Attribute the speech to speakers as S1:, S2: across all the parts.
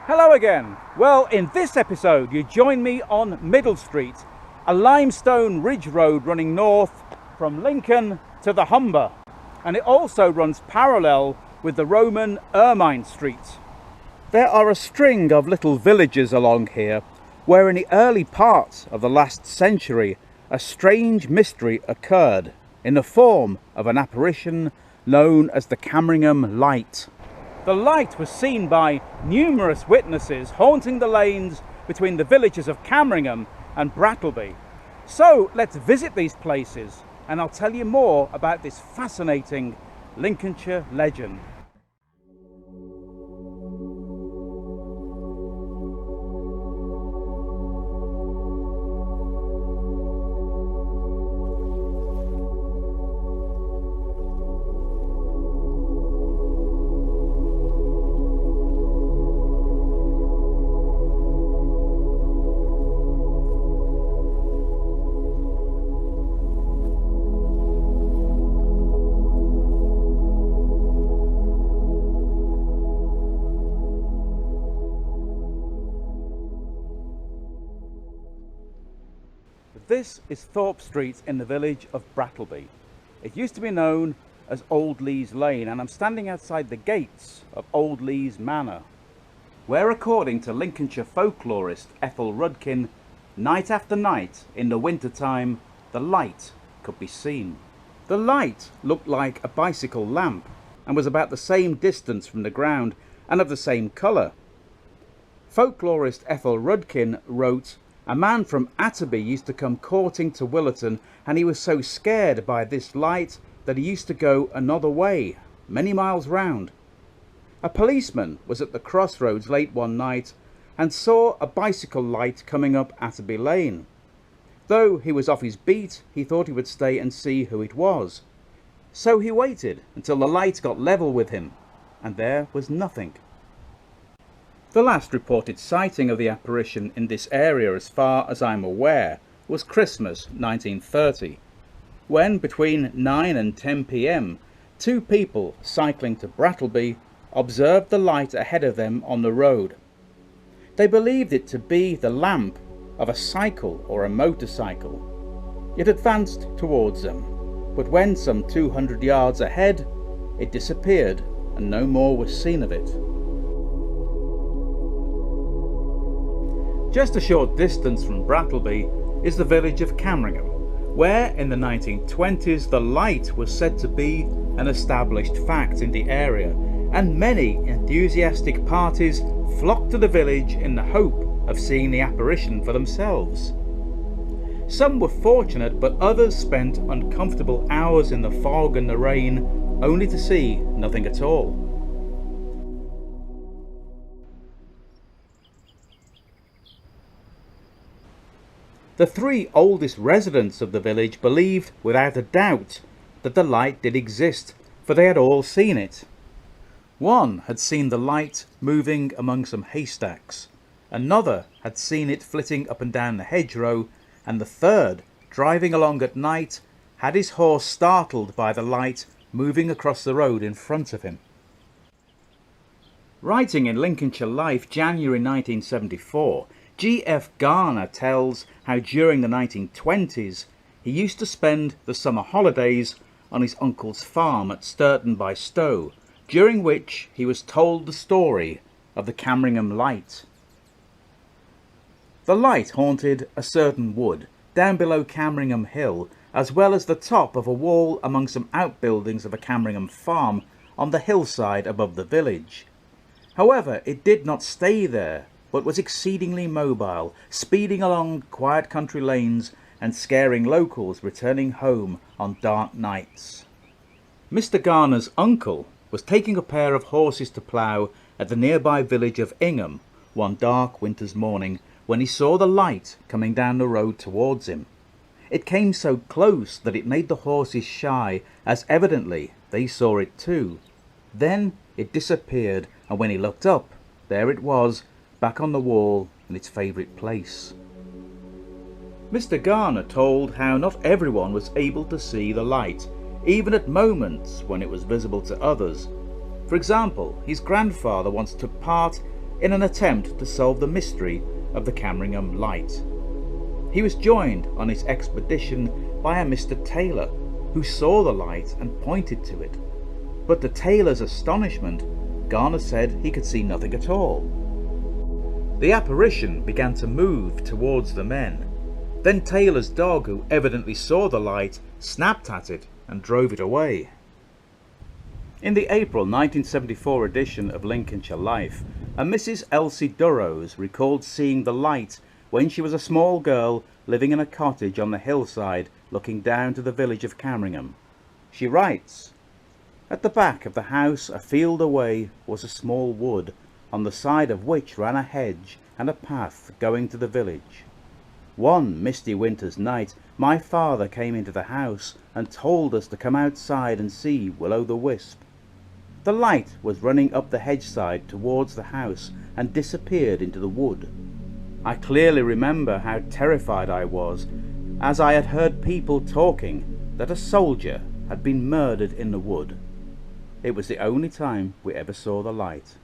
S1: Hello again. Well, in this episode you join me on Middle Street, a limestone ridge road running north from Lincoln to the Humber, and it also runs parallel with the Roman Ermine Street. There are a string of little villages along here where in the early part of the last century a strange mystery occurred in the form of an apparition known as the Cammeringham Light. The light was seen by numerous witnesses haunting the lanes between the villages of Cammeringham and Brattleby. So let's visit these places and I'll tell you more about this fascinating Lincolnshire legend. This is Thorpe Street in the village of Brattleby. It used to be known as Old Lees Lane, and I'm standing outside the gates of Old Lees Manor, where, according to Lincolnshire folklorist Ethel Rudkin, night after night in the winter time the light could be seen. The light looked like a bicycle lamp and was about the same distance from the ground and of the same colour. Folklorist Ethel Rudkin wrote, "A man from Atterby used to come courting to Willerton, and he was so scared by this light that he used to go another way, many miles round. A policeman was at the crossroads late one night and saw a bicycle light coming up Atterby Lane. Though he was off his beat, he thought he would stay and see who it was. So he waited until the light got level with him, and there was nothing." The last reported sighting of the apparition in this area, as far as I'm aware, was Christmas 1930, when between 9 and 10 p.m. two people cycling to Brattleby observed the light ahead of them on the road. They believed it to be the lamp of a cycle or a motorcycle. It advanced towards them, but when some 200 yards ahead, it disappeared and no more was seen of it. Just a short distance from Brattleby is the village of Cammeringham, where in the 1920s the light was said to be an established fact in the area, and many enthusiastic parties flocked to the village in the hope of seeing the apparition for themselves. Some were fortunate, but others spent uncomfortable hours in the fog and the rain only to see nothing at all. The three oldest residents of the village believed without a doubt that the light did exist, for they had all seen it. One had seen the light moving among some haystacks, another had seen it flitting up and down the hedgerow, and the third, driving along at night, had his horse startled by the light moving across the road in front of him. Writing in Lincolnshire Life, January 1974, G.F. Garner tells how during the 1920s he used to spend the summer holidays on his uncle's farm at Sturton by Stow, during which he was told the story of the Cammeringham Light. The light haunted a certain wood down below Cammeringham Hill, as well as the top of a wall among some outbuildings of a Cammeringham farm on the hillside above the village. However, it did not stay there, but was exceedingly mobile, speeding along quiet country lanes and scaring locals returning home on dark nights. Mr. Garner's uncle was taking a pair of horses to plough at the nearby village of Ingham one dark winter's morning when he saw the light coming down the road towards him. It came so close that it made the horses shy, as evidently they saw it too. Then it disappeared, and when he looked up, there it was, back on the wall in its favourite place. Mr. Garner told how not everyone was able to see the light, even at moments when it was visible to others. For example, his grandfather once took part in an attempt to solve the mystery of the Cammeringham light. He was joined on his expedition by a Mr. Taylor, who saw the light and pointed to it. But to Taylor's astonishment, Garner said he could see nothing at all. The apparition began to move towards the men. Then Taylor's dog, who evidently saw the light, snapped at it and drove it away. In the April 1974 edition of Lincolnshire Life, a Mrs. Elsie Durrose recalled seeing the light when she was a small girl living in a cottage on the hillside looking down to the village of Cammeringham. She writes, "At the back of the house, a field away, was a small wood, on the side of which ran a hedge and a path going to the village. One misty winter's night my father came into the house and told us to come outside and see Will-o'-the-Wisp. The light was running up the hedge side towards the house and disappeared into the wood. I clearly remember how terrified I was, as I had heard people talking that a soldier had been murdered in the wood. It was the only time we ever saw the light."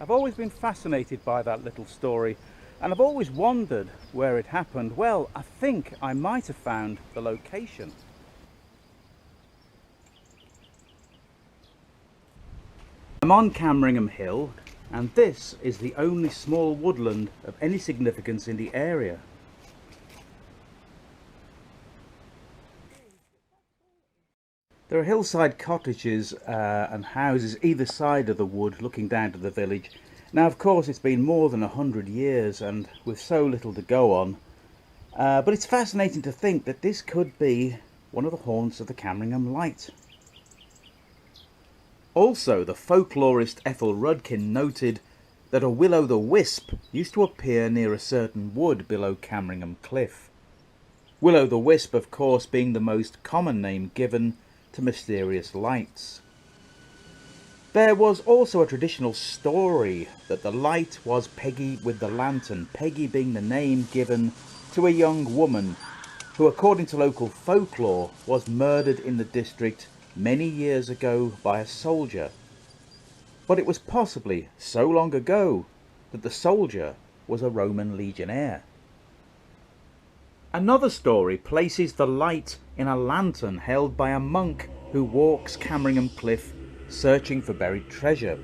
S1: I've always been fascinated by that little story, and I've always wondered where it happened. Well, I think I might have found the location. I'm on Cammeringham Hill, and this is the only small woodland of any significance in the area. There are hillside cottages and houses either side of the wood looking down to the village. Now, of course, it's been more than 100 years and with so little to go on, but it's fascinating to think that this could be one of the haunts of the Cammeringham light. Also, the folklorist Ethel Rudkin noted that a will-o'-the-wisp used to appear near a certain wood below Cammeringham Cliff. Will-o'-the-wisp, of course, being the most common name given to mysterious lights. There was also a traditional story that the light was Peggy with the lantern, Peggy being the name given to a young woman who, according to local folklore, was murdered in the district many years ago by a soldier. But it was possibly so long ago that the soldier was a Roman legionnaire. Another story places the light in a lantern held by a monk who walks Cammeringham Cliff searching for buried treasure.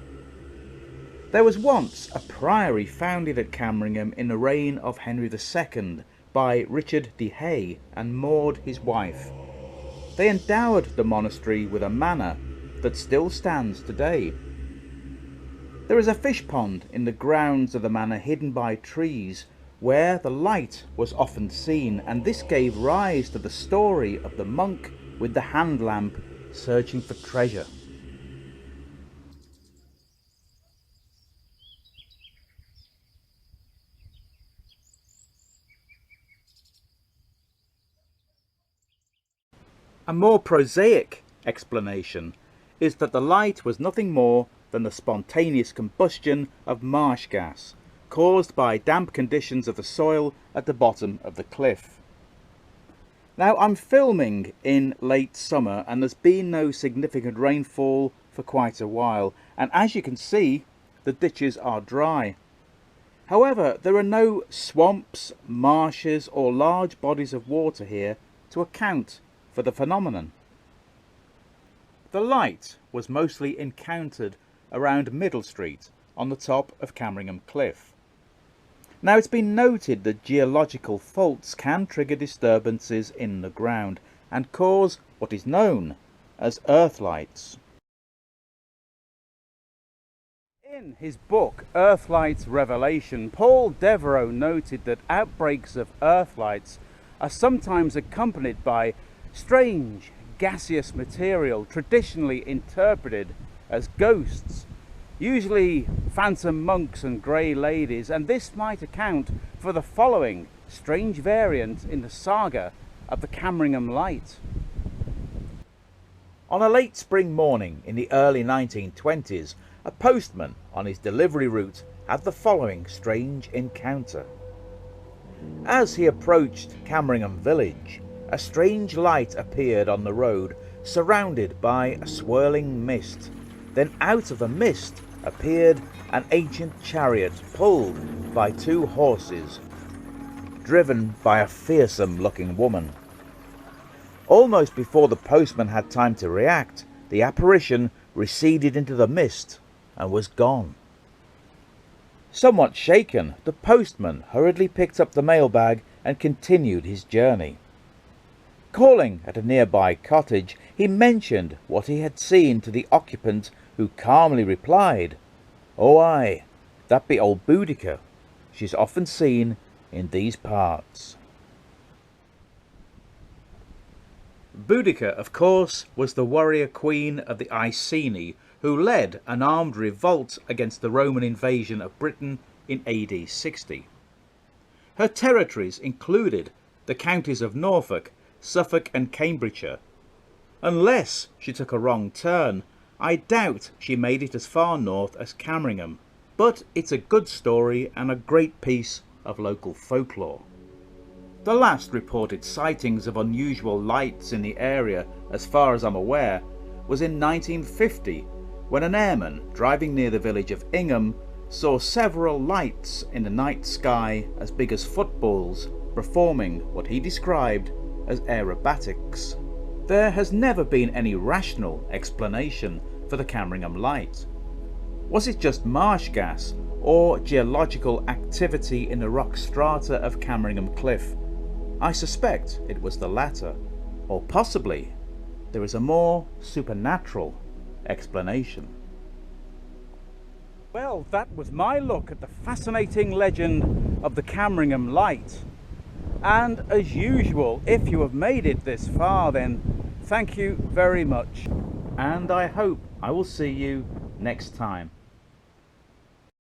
S1: There was once a priory founded at Cammeringham in the reign of Henry II by Richard de Hay and Maud his wife. They endowed the monastery with a manor that still stands today. There is a fish pond in the grounds of the manor hidden by trees where the light was often seen, and this gave rise to the story of the monk with the hand lamp searching for treasure. A more prosaic explanation is that the light was nothing more than the spontaneous combustion of marsh gas caused by damp conditions of the soil at the bottom of the cliff. Now, I'm filming in late summer and there's been no significant rainfall for quite a while, and as you can see, the ditches are dry. However, there are no swamps, marshes or large bodies of water here to account for the phenomenon. The light was mostly encountered around Middle Street on the top of Cammeringham Cliff. Now, it's been noted that geological faults can trigger disturbances in the ground and cause what is known as earth lights. In his book Earthlights Revelation, Paul Devereux noted that outbreaks of earth lights are sometimes accompanied by strange gaseous material traditionally interpreted as ghosts, usually phantom monks and grey ladies, and this might account for the following strange variant in the saga of the Cammeringham light. On a late spring morning in the early 1920s, a postman on his delivery route had the following strange encounter. As he approached Cammeringham village, a strange light appeared on the road, surrounded by a swirling mist. Then out of the mist appeared an ancient chariot pulled by two horses, driven by a fearsome-looking woman. Almost before the postman had time to react, the apparition receded into the mist and was gone. Somewhat shaken, the postman hurriedly picked up the mailbag and continued his journey. Calling at a nearby cottage, he mentioned what he had seen to the occupant, who calmly replied, "Oh aye, that be old Boudica. She's often seen in these parts." Boudica, of course, was the warrior queen of the Iceni, who led an armed revolt against the Roman invasion of Britain in AD 60. Her territories included the counties of Norfolk, Suffolk and Cambridgeshire. Unless she took a wrong turn, I doubt she made it as far north as Cammeringham, but it's a good story and a great piece of local folklore. The last reported sightings of unusual lights in the area, as far as I'm aware, was in 1950, when an airman driving near the village of Ingham saw several lights in the night sky as big as footballs, performing what he described as aerobatics. There has never been any rational explanation for the Cammeringham light. Was it just marsh gas or geological activity in the rock strata of Cammeringham Cliff? I suspect it was the latter, or possibly there is a more supernatural explanation. Well, that was my look at the fascinating legend of the Cammeringham light. And as usual, if you have made it this far, then thank you very much. And I hope I will see you next time.